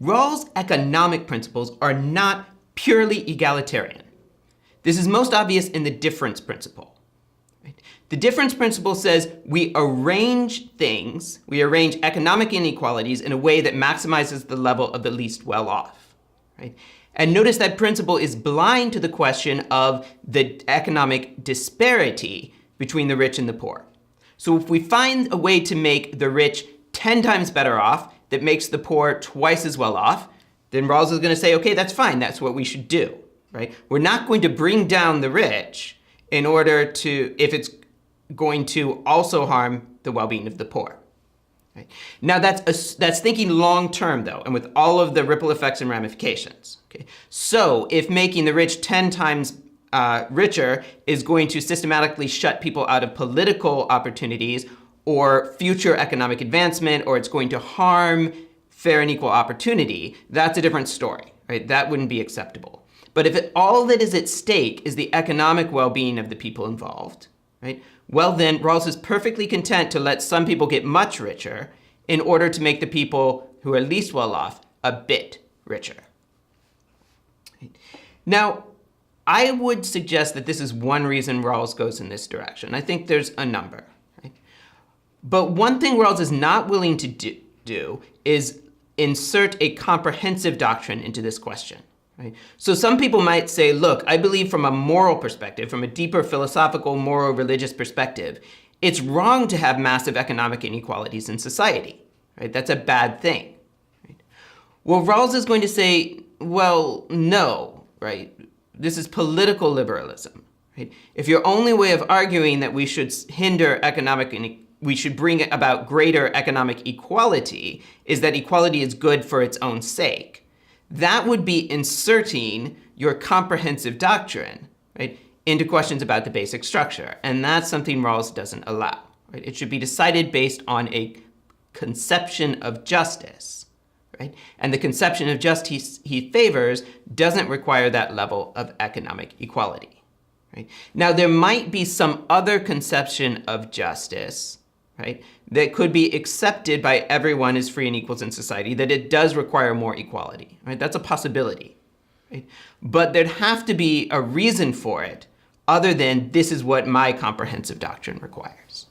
Rawls' economic principles are not purely egalitarian. This is most obvious in the difference principle. The difference principle says we arrange things, we arrange economic inequalities in a way that maximizes the level of the least well-off. Right? And notice that principle is blind to the question of the economic disparity between the rich and the poor. So if we find a way to make the rich 10 times better off that makes the poor twice as well off, then Rawls is going to say, okay, that's fine, that's what we should do. Right? We're not going to bring down the rich in order to, if it's going to also harm the well-being of the poor. Right? Now that's thinking long-term though, and with all of the ripple effects and ramifications. Okay? So if making the rich 10 times richer is going to systematically shut people out of political opportunities or future economic advancement, or it's going to harm fair and equal opportunity, that's a different story. Right? That wouldn't be acceptable. But if all that is at stake is the economic well-being of the people involved, right? Well then, Rawls is perfectly content to let some people get much richer in order to make the people who are least well off a bit richer. Right? Now, I would suggest that this is one reason Rawls goes in this direction. I think there's a number. Right? But one thing Rawls is not willing to do is insert a comprehensive doctrine into this question. Right? So some people might say, look, I believe from a moral perspective, from a deeper philosophical, moral, religious perspective, it's wrong to have massive economic inequalities in society. Right? That's a bad thing. Right? Well, Rawls is going to say, well, no, right? This is political liberalism. Right? If your only way of arguing that we should hinder we should bring about greater economic equality is that equality is good for its own sake, that would be inserting your comprehensive doctrine, right, into questions about the basic structure. And that's something Rawls doesn't allow. Right? It should be decided based on a conception of justice. Right? And the conception of justice he favors doesn't require that level of economic equality. Right? Now, there might be some other conception of justice, right, that could be accepted by everyone as free and equals in society, that it does require more equality. Right? That's a possibility. Right? But there'd have to be a reason for it other than this is what my comprehensive doctrine requires.